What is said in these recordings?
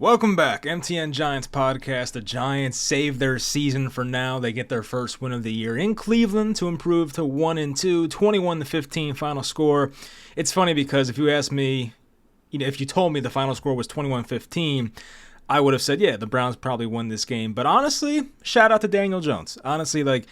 Welcome back, MTN Giants podcast. The Giants save their season for now. They get their first win of the year in Cleveland to improve to 1-2, 21-15 final score. It's funny because if you asked me, if you told me the final score was 21-15, I would have said, yeah, the Browns probably won this game. But honestly, shout out to Daniel Jones. Honestly,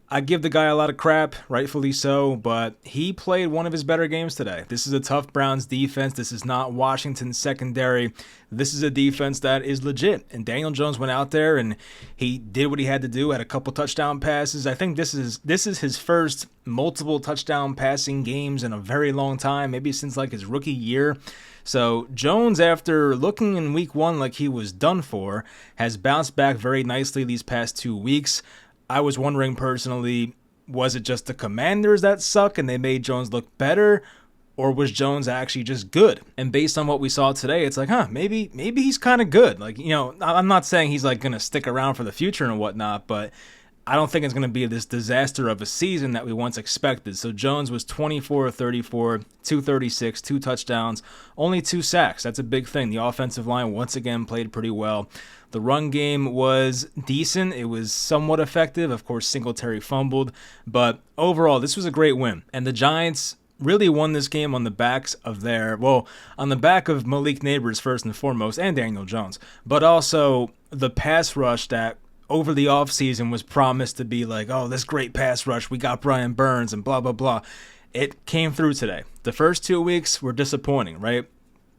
I give the guy a lot of crap, rightfully so, but he played one of his better games today. This is a tough Browns defense. This is not Washington's secondary. This is a defense that is legit. And Daniel Jones went out there and he did what he had to do, had a couple touchdown passes. I think this is his first multiple touchdown passing games in a very long time, maybe since his rookie year. So Jones, after looking in week one like he was done for, has bounced back very nicely these past 2 weeks. I was wondering personally, was it just the Commanders that suck and they made Jones look better, or was Jones actually just good? And based on what we saw today, it's maybe he's kind of good. I'm not saying he's going to stick around for the future and whatnot, but I don't think it's going to be this disaster of a season that we once expected. So Jones was 24-34, 236, 2 touchdowns, only 2 sacks. That's a big thing. The offensive line once again played pretty well. The run game was decent. It was somewhat effective. Of course, Singletary fumbled. But overall, this was a great win. And the Giants really won this game on the back of Malik Nabers first and foremost, and Daniel Jones. But also the pass rush that over the offseason was promised to be this great pass rush. We got Brian Burns and blah, blah, blah. It came through today. The first 2 weeks were disappointing, right?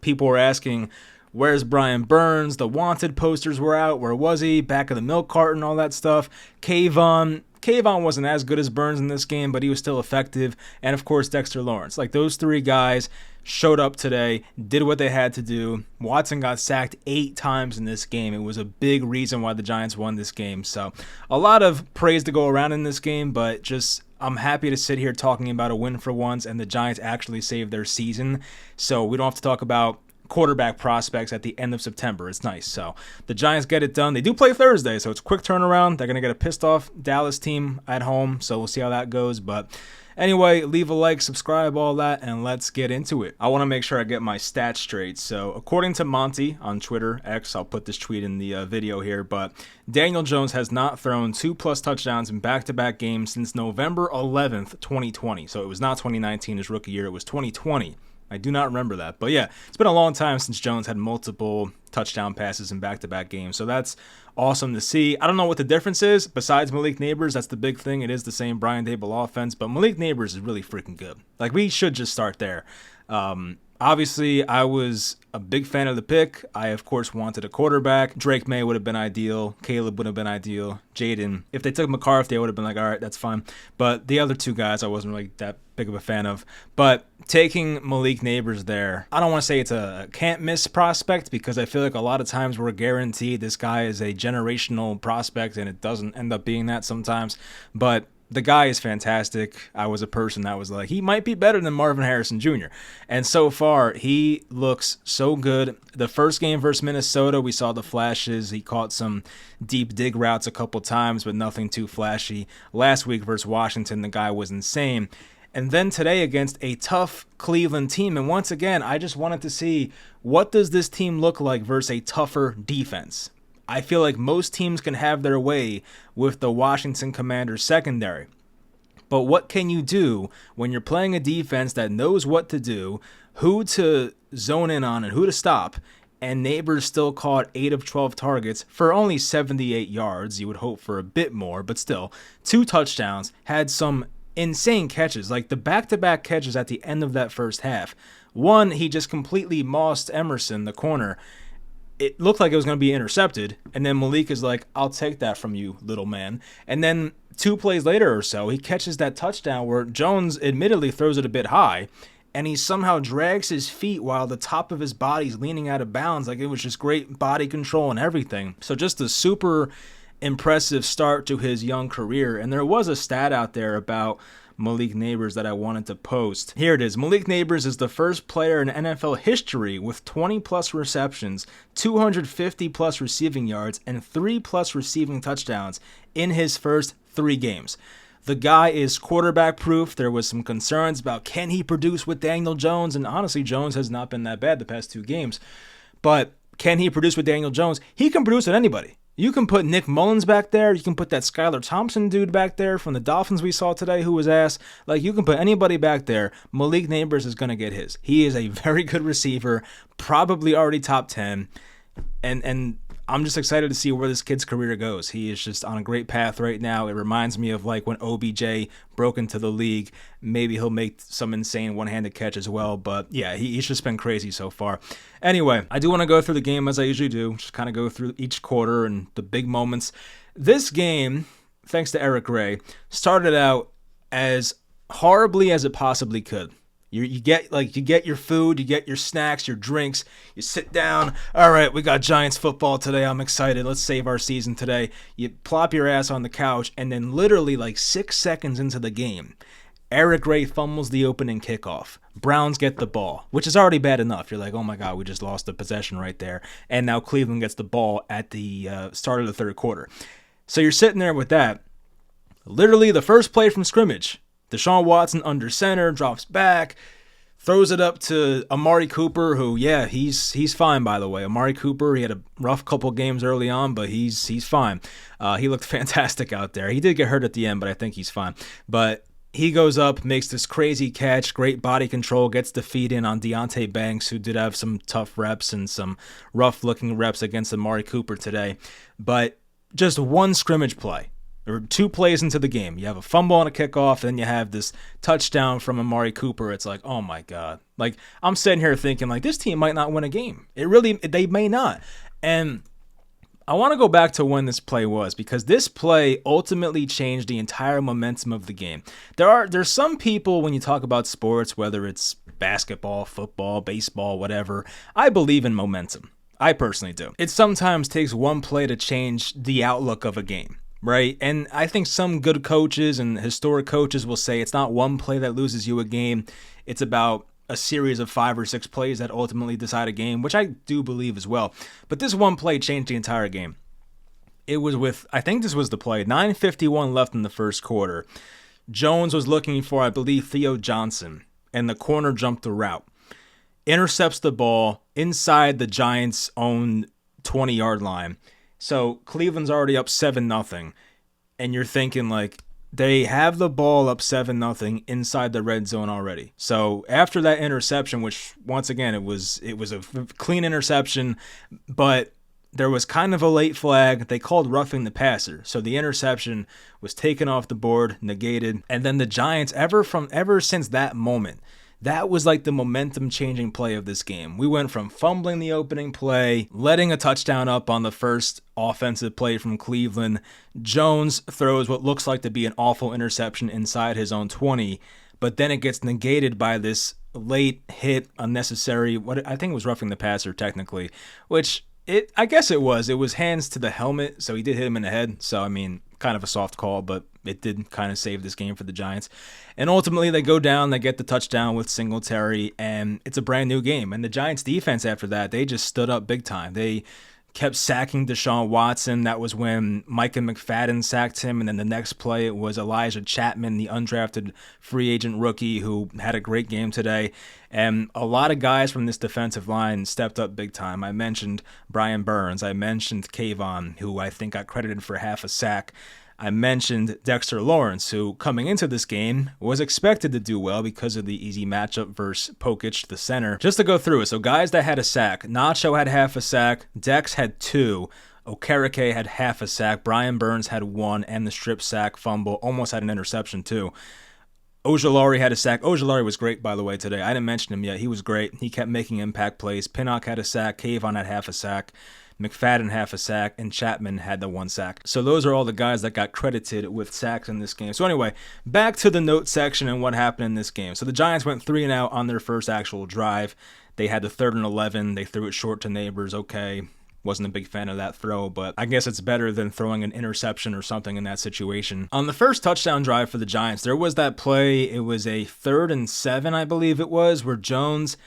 People were asking, where's Brian Burns? The wanted posters were out. Where was he? Back of the milk carton, all that stuff. Kayvon wasn't as good as Burns in this game, but he was still effective. And, of course, Dexter Lawrence. Those 3 guys showed up today, did what they had to do. Watson got sacked 8 times in this game. It was a big reason why the Giants won this game. So a lot of praise to go around in this game, but I'm happy to sit here talking about a win for once, and the Giants actually saved their season. So we don't have to talk about quarterback prospects at the end of September. It's nice. So the Giants get it done. They do play Thursday, so it's a quick turnaround. They're going to get a pissed off Dallas team at home, so we'll see how that goes. But anyway, leave a like, subscribe, all that, and let's get into it. I want to make sure I get my stats straight. So according to Monty on Twitter, X, I'll put this tweet in the video here, but Daniel Jones has not thrown 2+ touchdowns in back-to-back games since November 11th, 2020. So it was not 2019, his rookie year. It was 2020. I do not remember that. But yeah, it's been a long time since Jones had multiple touchdown passes in back-to-back games. So that's awesome to see. I don't know what the difference is. Besides Malik Nabers, that's the big thing. It is the same Brian Daboll offense. But Malik Nabers is really freaking good. We should just start there. Obviously, I was a big fan of the pick. I, of course, wanted a quarterback. Drake May would have been ideal. Caleb would have been ideal. Jaden. If they took McCarthy, I would have been all right, that's fine. But the other 2 guys, I wasn't really that big of a fan of. But taking Malik Nabers there, I don't want to say it's a can't-miss prospect because I feel a lot of times we're guaranteed this guy is a generational prospect, and it doesn't end up being that sometimes. But the guy is fantastic. I was a person that was he might be better than Marvin Harrison Jr. And so far, he looks so good. The first game versus Minnesota, we saw the flashes. He caught some deep dig routes a couple times, but nothing too flashy. Last week versus Washington, the guy was insane. And then today against a tough Cleveland team. And once again, I just wanted to see, what does this team look like versus a tougher defense? I feel most teams can have their way with the Washington Commanders secondary. But what can you do when you're playing a defense that knows what to do, who to zone in on and who to stop, and Nabers still caught 8 of 12 targets for only 78 yards. You would hope for a bit more, but still, 2 touchdowns, had some insane catches, the back-to-back catches at the end of that first half. One, he just completely mossed Emerson, the corner. It looked like it was going to be intercepted, and then Malik is I'll take that from you, little man. And then 2 plays later or so, he catches that touchdown where Jones admittedly throws it a bit high, and he somehow drags his feet while the top of his body's leaning out of bounds. It was just great body control and everything. So just a super impressive start to his young career. And there was a stat out there about Malik Nabers that I wanted to post. Here it is. Malik Nabers is the first player in NFL history with 20+ receptions, 250+ receiving yards, and 3+ receiving touchdowns in his first 3 games. The guy is quarterback proof. There was some concerns about can he produce with Daniel Jones, and honestly, Jones has not been that bad the past 2 games. But Can he produce with Daniel Jones? He can produce with anybody. You can put Nick Mullins back there. You can put that Skylar Thompson dude back there from the Dolphins we saw today who was ass. Like, you can put anybody back there. Malik Nabers is going to get his. He is a very good receiver, probably already top 10. And I'm just excited to see where this kid's career goes. He is just on a great path right now. It reminds me of like when OBJ broke into the league. Maybe he'll make some insane one-handed catch as well. But yeah, he's just been crazy so far. Anyway, I do want to go through the game as I usually do. Just kind of go through each quarter and the big moments. This game, thanks to Eric Gray, started out as horribly as it possibly could. You get your food, you get your snacks, your drinks, you sit down. All right, we got Giants football today. I'm excited. Let's save our season today. You plop your ass on the couch, and then literally like 6 seconds into the game, Eric Gray fumbles the opening kickoff. Browns get the ball, which is already bad enough. You're like, oh my God, we just lost the possession right there. And now Cleveland gets the ball at the start of the third quarter. So you're sitting there with that. Literally the first play from scrimmage. Deshaun Watson under center, drops back, throws it up to Amari Cooper, who, yeah, he's fine, by the way. Amari Cooper, he had a rough couple games early on, but he's fine. He looked fantastic out there. He did get hurt at the end, but I think he's fine. But he goes up, makes this crazy catch, great body control, gets the feed in on Deonte Banks, who did have some tough reps and some rough-looking reps against Amari Cooper today. But just one scrimmage play. There were 2 plays into the game. You have a fumble on a kickoff, then you have this touchdown from Amari Cooper. It's like, oh my God. Like, I'm sitting here thinking, like, this team might not win a game. They may not. And I want to go back to when this play was, because this play ultimately changed the entire momentum of the game. There's some people, when you talk about sports, whether it's basketball, football, baseball, whatever, I believe in momentum. I personally do. It sometimes takes one play to change the outlook of a game. Right? And I think some good coaches and historic coaches will say it's not one play that loses you a game. It's about a series of 5 or 6 plays that ultimately decide a game, which I do believe as well. But this one play changed the entire game. It was I think this was the play, 9:51 left in the first quarter. Jones was looking for, I believe, Theo Johnson, and the corner jumped the route. Intercepts the ball inside the Giants' own 20-yard line. So Cleveland's already up 7-0, and you're thinking like they have the ball up 7-0 inside the red zone already. So after that interception, which once again it was a clean interception, but there was kind of a late flag. They called roughing the passer, so the interception was taken off the board, negated, and then the Giants ever since that moment. That was like the momentum-changing play of this game. We went from fumbling the opening play, letting a touchdown up on the first offensive play from Cleveland. Jones throws what looks like to be an awful interception inside his own 20, but then it gets negated by this late hit, unnecessary, I think it was roughing the passer technically, which I guess it was. It was hands to the helmet, so he did hit him in the head. So, I mean, kind of a soft call, but it did kind of save this game for the Giants. And ultimately, they go down, they get the touchdown with Singletary, and it's a brand new game. And the Giants' defense after that, they just stood up big time. They kept sacking Deshaun Watson. That was when Micah McFadden sacked him, and then the next play, it was Elijah Chapman, the undrafted free agent rookie who had a great game today. And a lot of guys from this defensive line stepped up big time. I mentioned Brian Burns. I mentioned Kayvon, who I think got credited for half a sack. I mentioned Dexter Lawrence, who coming into this game was expected to do well because of the easy matchup versus Pokic, the center. Just to go through it, so guys that had a sack, Nacho had half a sack, Dex had 2, Okereke had half a sack, Brian Burns had 1, and the strip sack fumble, almost had an interception too. Ojulari had a sack. Ojulari was great, by the way, today. I didn't mention him yet. He was great. He kept making impact plays. Pinnock had a sack. Kayvon had half a sack. McFadden half a sack, and Chapman had the 1 sack. So those are all the guys that got credited with sacks in this game. So anyway, back to the note section and what happened in this game. So the Giants went 3-and-out on their first actual drive. They had the 3rd and 11. They threw it short to Nabers. Okay, wasn't a big fan of that throw, but I guess it's better than throwing an interception or something in that situation. On the first touchdown drive for the Giants, there was that play. It was a 3rd and 7, I believe it was, where Jones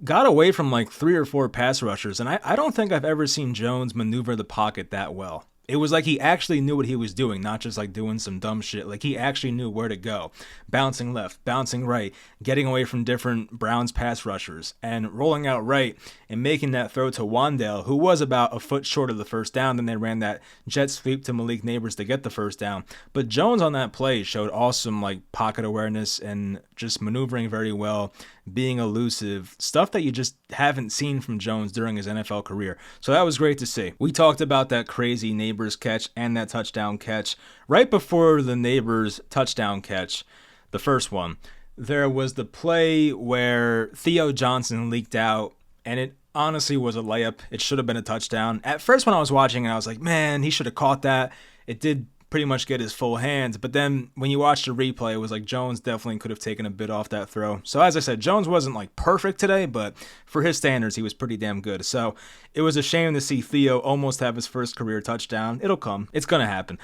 got away from like 3 or 4 pass rushers, and I don't think I've ever seen Jones maneuver the pocket that well. It was like he actually knew what he was doing, not just like doing some dumb shit. Like he actually knew where to go. Bouncing left, bouncing right, getting away from different Browns pass rushers, and rolling out right and making that throw to Wandale, who was about a foot short of the first down. Then they ran that jet sweep to Malik Nabers to get the first down. But Jones on that play showed awesome like pocket awareness and just maneuvering very well, being elusive, stuff that you just haven't seen from Jones during his NFL career. So that was great to see. We talked about that crazy Nabers catch and that touchdown catch. Right before the Nabers touchdown catch, the first one, there was the play where Theo Johnson leaked out, and it honestly was a layup. It should have been a touchdown. At first when I was watching it, I was like, man, he should have caught that. It did pretty much get his full hands. But then when you watch the replay, it was like Jones definitely could have taken a bit off that throw. So as I said, Jones wasn't like perfect today, but for his standards, he was pretty damn good. So it was a shame to see Theo almost have his first career touchdown. It'll come. It's going to happen.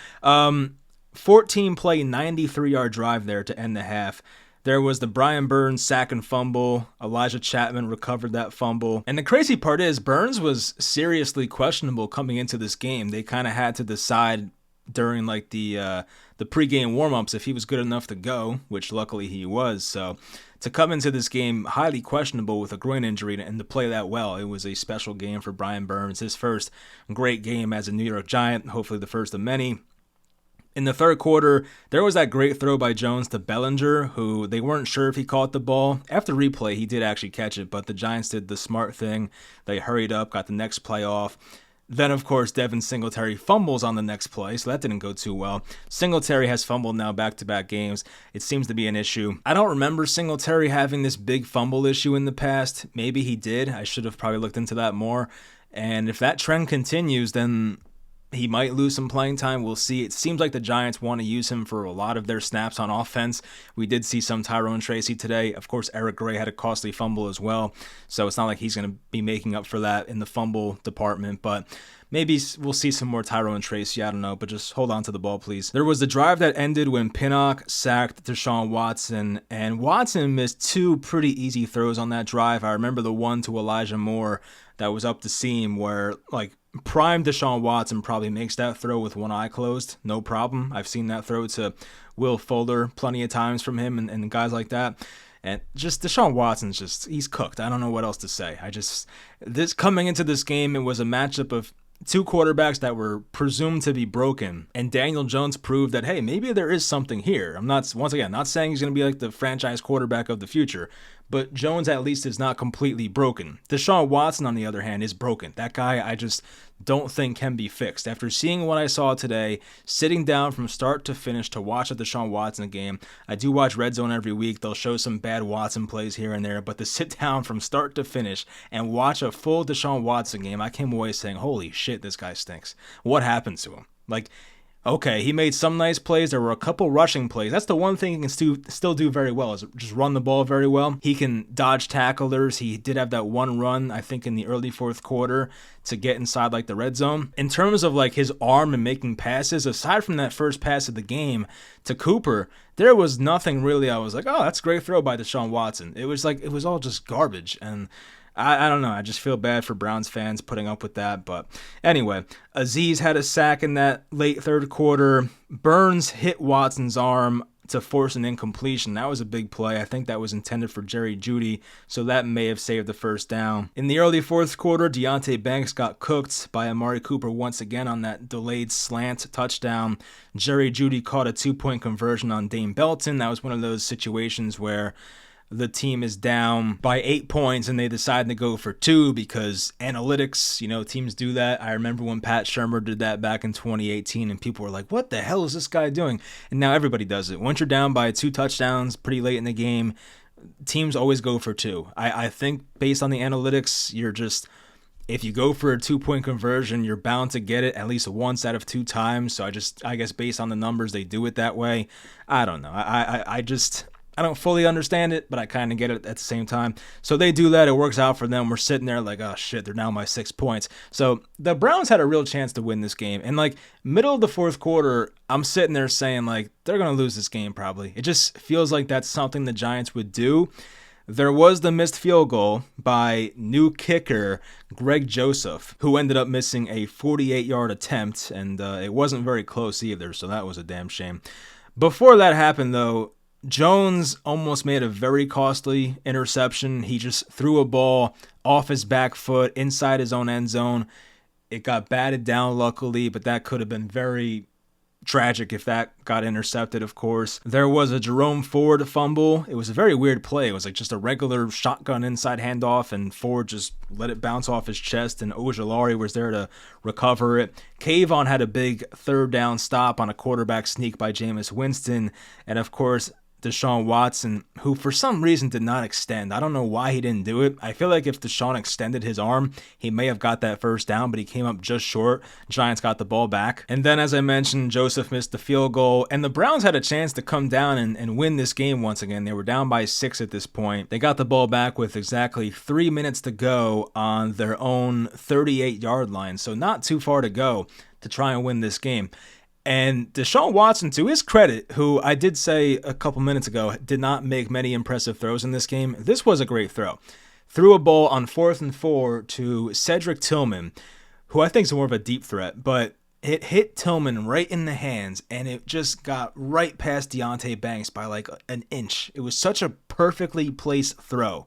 14 play, 93-yard drive there to end the half. There was the Brian Burns sack and fumble. Elijah Chapman recovered that fumble. And the crazy part is Burns was seriously questionable coming into this game. They kind of had to decide during like the pregame warm-ups if he was good enough to go, which luckily he was. So to come into this game highly questionable with a groin injury and to play that well, it was a special game for Brian Burns. His first great game as a New York Giant, hopefully the first of many. In the third quarter, there was that great throw by Jones to Bellinger, who they weren't sure if he caught the ball. After replay, he did actually catch it, but the Giants did the smart thing. They hurried up, got the next play off. Then, of course, Devin Singletary fumbles on the next play, so that didn't go too well. Singletary has fumbled now back-to-back games. It seems to be an issue. I don't remember Singletary having this big fumble issue in the past. Maybe he did. I should have probably looked into that more. And if that trend continues, then he might lose some playing time. We'll see. It seems like the Giants want to use him for a lot of their snaps on offense. We did see some Tyrone Tracy today. Of course, Eric Gray had a costly fumble as well, so it's not like he's going to be making up for that in the fumble department, but maybe we'll see some more Tyrone Tracy. I don't know, but just hold on to the ball, please. There was the drive that ended when Pinnock sacked Deshaun Watson, and Watson missed two pretty easy throws on that drive. I remember the one to Elijah Moore that was up the seam where, like, prime Deshaun Watson probably makes that throw with one eye closed, no problem. I've seen that throw to Will Fuller plenty of times from him and guys like that. And just Deshaun Watson's he's cooked. I don't know what else to say. This coming into this game, it was a matchup of two quarterbacks that were presumed to be broken, and Daniel Jones proved that, hey, maybe there is something here. I'm not saying he's going to be like the franchise quarterback of the future, but Jones at least is not completely broken. Deshaun Watson, on the other hand, is broken. That guy, I just don't think can be fixed. After seeing what I saw today, sitting down from start to finish to watch a Deshaun Watson game, I do watch Red Zone every week. They'll show some bad Watson plays here and there, but to sit down from start to finish and watch a full Deshaun Watson game, I came away saying, holy shit, this guy stinks. What happened to him? Like, okay, he made some nice plays. There were a couple rushing plays. That's the one thing he can still do very well, is just run the ball very well. He can dodge tacklers. He did have that one run, I think, in the early fourth quarter to get inside like the red zone. In terms of like his arm and making passes, aside from that first pass of the game to Cooper, there was nothing really I was like, oh, that's a great throw by Deshaun Watson. It was all just garbage. And I don't know. I just feel bad for Browns fans putting up with that. But anyway, Azeez had a sack in that late third quarter. Burns hit Watson's arm to force an incompletion. That was a big play. I think that was intended for Jerry Jeudy, so that may have saved the first down. In the early fourth quarter, Deonte Banks got cooked by Amari Cooper once again on that delayed slant touchdown. Jerry Jeudy caught a 2-point conversion on Dane Belton. That was one of those situations where the team is down by 8 points and they decide to go for 2 because analytics, teams do that. I remember when Pat Shurmur did that back in 2018 and people were like, what the hell is this guy doing? And now everybody does it. Once you're down by 2 touchdowns pretty late in the game, teams always go for 2. I think based on the analytics, if you go for a 2-point conversion, you're bound to get it at least once out of 2 times. So I guess based on the numbers, they do it that way. I don't know. I don't fully understand it, but I kind of get it at the same time. So they do that. It works out for them. We're sitting there like, oh, shit, they're down by 6 points. So the Browns had a real chance to win this game. And, middle of the fourth quarter, I'm sitting there saying, they're going to lose this game probably. It just feels like that's something the Giants would do. There was the missed field goal by new kicker Greg Joseph, who ended up missing a 48-yard attempt, and it wasn't very close either, so that was a damn shame. Before that happened, though, Jones almost made a very costly interception. He just threw a ball off his back foot inside his own end zone. It got batted down, luckily, but that could have been very tragic if that got intercepted, of course. There was a Jerome Ford fumble. It was a very weird play. It was like just a regular shotgun inside handoff, and Ford just let it bounce off his chest, and Ojulari was there to recover it. Kayvon had a big third down stop on a quarterback sneak by Jameis Winston, and of course, Deshaun Watson, who for some reason did not extend. I don't know why he didn't do it. I feel like if Deshaun extended his arm, he may have got that first down, but he came up just short. Giants got the ball back. And then, as I mentioned, Joseph missed the field goal, and the Browns had a chance to come down and win this game once again. They were down by 6 at this point. They got the ball back with exactly 3 minutes to go on their own 38-yard line, so not too far to go to try and win this game. And Deshaun Watson, to his credit, who I did say a couple minutes ago did not make many impressive throws in this game, this was a great throw. Threw a ball on 4th and 4 to Cedric Tillman, who I think is more of a deep threat, but it hit Tillman right in the hands, and it just got right past Deonte Banks by like an inch. It was such a perfectly placed throw.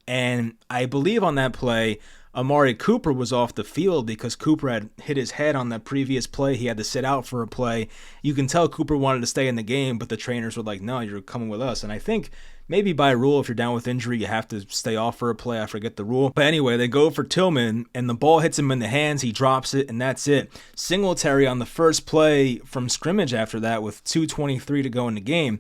And I believe on that play, Amari Cooper was off the field because Cooper had hit his head on the previous play. He had to sit out for a play. You can tell Cooper wanted to stay in the game, but the trainers were like, no, you're coming with us. And I think maybe by rule, if you're down with injury, you have to stay off for a play. I forget the rule. But anyway, they go for Tillman, and the ball hits him in the hands. He drops it, and that's it. Singletary on the first play from scrimmage after that with 2:23 to go in the game,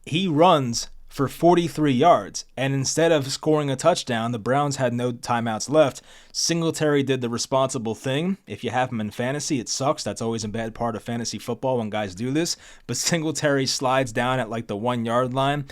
he runs for 43 yards, and instead of scoring a touchdown, the Browns had no timeouts left. Singletary did the responsible thing. If you have him in fantasy, it sucks. That's always a bad part of fantasy football when guys do this. But Singletary slides down at like the 1-yard line,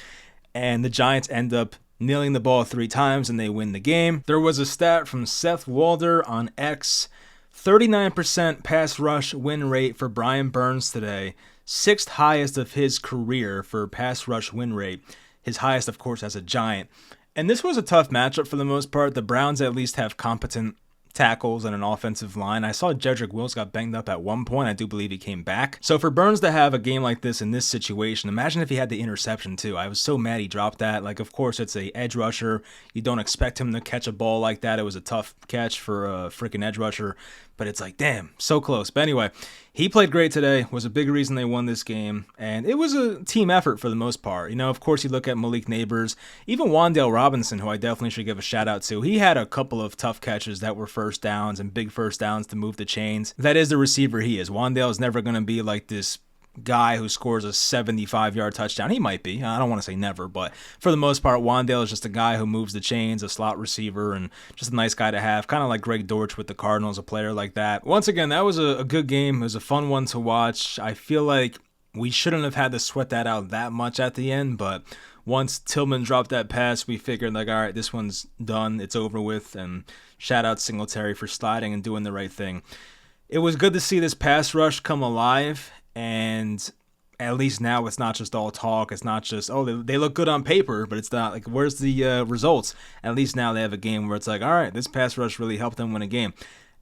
and the Giants end up kneeling the ball 3 times, and they win the game. There was a stat from Seth Walder on X, 39% pass rush win rate for Brian Burns today, 6th highest of his career for pass rush win rate. His highest, of course, as a Giant. And this was a tough matchup for the most part. The Browns at least have competent tackles and an offensive line. I saw Jedrick Wills got banged up at one point. I do believe he came back. So for Burns to have a game like this in this situation, imagine if he had the interception too. I was so mad he dropped that. Like, of course, it's a edge rusher. You don't expect him to catch a ball like that. It was a tough catch for a freaking edge rusher. But it's like, damn, so close. But anyway, he played great today, was a big reason they won this game, and it was a team effort for the most part. You know, of course, you look at Malik Nabers, even Wan'Dale Robinson, who I definitely should give a shout out to. He had a couple of tough catches that were first downs and big first downs to move the chains. That is the receiver he is. Wan'Dale is never going to be like this guy who scores a 75-yard touchdown. He might be. I don't want to say never, but for the most part, Wan'Dale is just a guy who moves the chains, a slot receiver, and just a nice guy to have. Kind of like Greg Dortch with the Cardinals, a player like that. Once again, that was a good game. It was a fun one to watch. I feel like we shouldn't have had to sweat that out that much at the end, but once Tillman dropped that pass, we figured like, all right, this one's done. It's over with, and shout out Singletary for sliding and doing the right thing. It was good to see this pass rush come alive. And at least now it's not just all talk. It's not just, oh, they look good on paper, but it's not like, where's the results? At least now they have a game where it's like, all right, this pass rush really helped them win a game.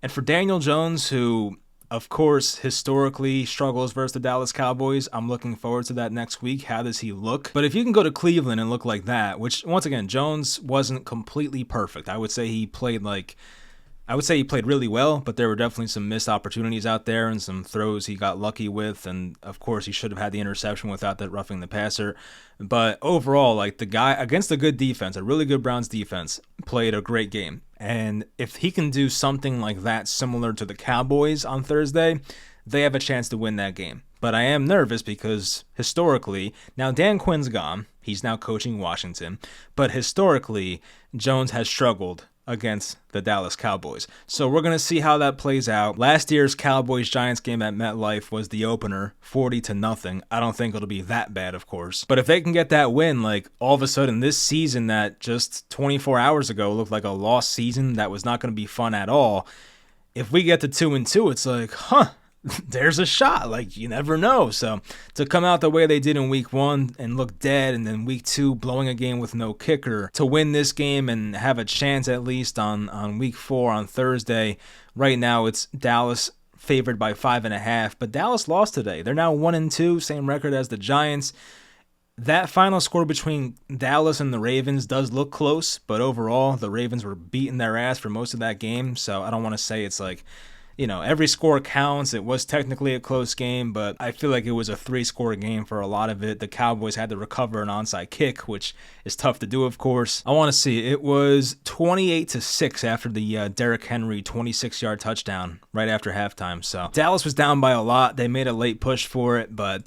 And for Daniel Jones, who, of course, historically struggles versus the Dallas Cowboys, I'm looking forward to that next week. How does he look? But if you can go to Cleveland and look like that, which, once again, Jones wasn't completely perfect. I would say he played really well, but there were definitely some missed opportunities out there and some throws he got lucky with. And of course, he should have had the interception without that roughing the passer. But overall, like, the guy against a good defense, a really good Browns defense, played a great game. And if he can do something like that similar to the Cowboys on Thursday, they have a chance to win that game. But I am nervous because historically, now Dan Quinn's gone. He's now coaching Washington. But historically, Jones has struggled against the Dallas Cowboys. So we're going to see how that plays out. Last year's Cowboys-Giants game at MetLife was the opener, 40-0. I don't think it'll be that bad, of course. But if they can get that win, like, all of a sudden this season that just 24 hours ago looked like a lost season that was not going to be fun at all, if we get to 2-2, it's like, there's a shot. Like, you never know. So to come out the way they did in week 1 and look dead, and then week 2 blowing a game with no kicker, to win this game and have a chance at least on week 4 on Thursday. Right now it's Dallas favored by 5.5, but Dallas lost today. They're now 1-2, same record as the Giants. That final score between Dallas and the Ravens does look close, but overall the Ravens were beating their ass for most of that game. So I don't want to say it's like, every score counts. It was technically a close game, but I feel like it was a 3-score game for a lot of it. The Cowboys had to recover an onside kick, which is tough to do, of course. I want to see. It was 28-6 after the Derrick Henry 26-yard touchdown right after halftime. So Dallas was down by a lot. They made a late push for it, but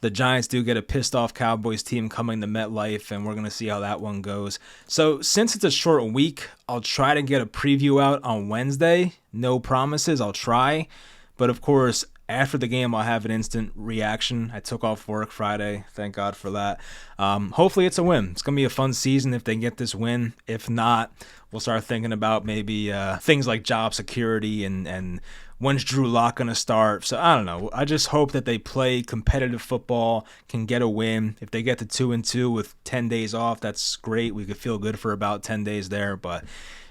the Giants do get a pissed-off Cowboys team coming to MetLife, and we're going to see how that one goes. So since it's a short week, I'll try to get a preview out on Wednesday. No promises, I'll try. But of course, after the game, I'll have an instant reaction. I took off work Friday. Thank God for that. Hopefully it's a win. It's going to be a fun season if they get this win. If not, we'll start thinking about maybe things like job security and when's Drew Lock going to start? So I don't know. I just hope that they play competitive football, can get a win. If they get to 2-2 with 10 days off, that's great. We could feel good for about 10 days there. But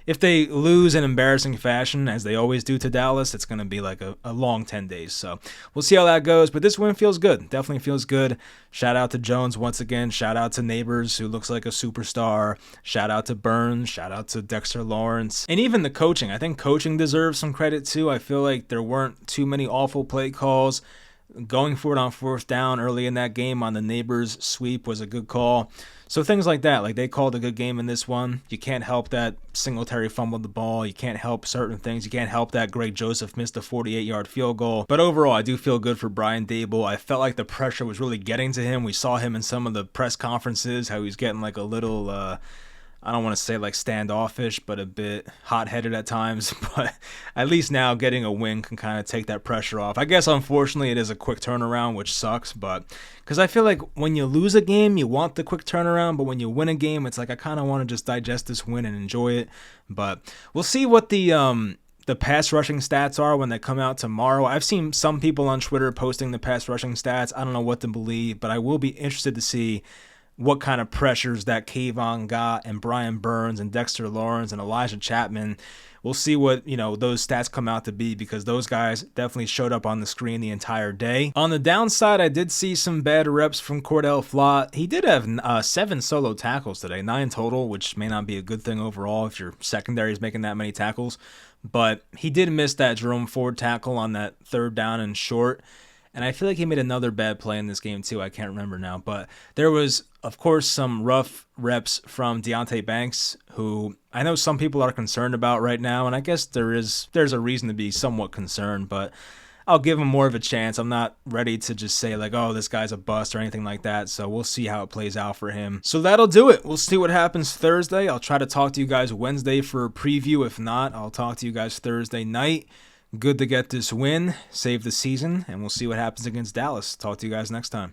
if they lose in embarrassing fashion, as they always do to Dallas, it's going to be like a long 10 days. So we'll see how that goes. But this win feels good. Definitely feels good. Shout out to Jones once again. Shout out to Nabers, who looks like a superstar. Shout out to Burns. Shout out to Dexter Lawrence. And even the coaching. I think coaching deserves some credit too. I feel like there weren't too many awful play calls. Going for it on 4th down early in that game on the Nabers sweep was a good call. So things like that, like they called a good game in this one. You can't help that Singletary fumbled the ball. You can't help certain things. You can't help that Greg Joseph missed a 48-yard field goal. But overall, I do feel good for Brian Daboll. I felt like the pressure was really getting to him. We saw him in some of the press conferences, how he was getting like a little I don't want to say like standoffish, but a bit hot-headed at times. But at least now getting a win can kind of take that pressure off. I guess unfortunately it is a quick turnaround, which sucks. But because I feel like when you lose a game, you want the quick turnaround. But when you win a game, it's like I kind of want to just digest this win and enjoy it. But we'll see what the pass rushing stats are when they come out tomorrow. I've seen some people on Twitter posting the pass rushing stats. I don't know what to believe, but I will be interested to see what kind of pressures that Kayvon got, and Brian Burns and Dexter Lawrence and Elijah Chapman. We'll see what, those stats come out to be, because those guys definitely showed up on the screen the entire day. On the downside, I did see some bad reps from Cordell Flott. He did have 7 solo tackles today, 9 total, which may not be a good thing overall if your secondary is making that many tackles. But he did miss that Jerome Ford tackle on that 3rd down and short. And I feel like he made another bad play in this game too. I can't remember now. But there was, of course, some rough reps from Deonte Banks, who I know some people are concerned about right now. And I guess there's a reason to be somewhat concerned. But I'll give him more of a chance. I'm not ready to just say like, oh, this guy's a bust or anything like that. So we'll see how it plays out for him. So that'll do it. We'll see what happens Thursday. I'll try to talk to you guys Wednesday for a preview. If not, I'll talk to you guys Thursday night. Good to get this win, save the season, and we'll see what happens against Dallas. Talk to you guys next time.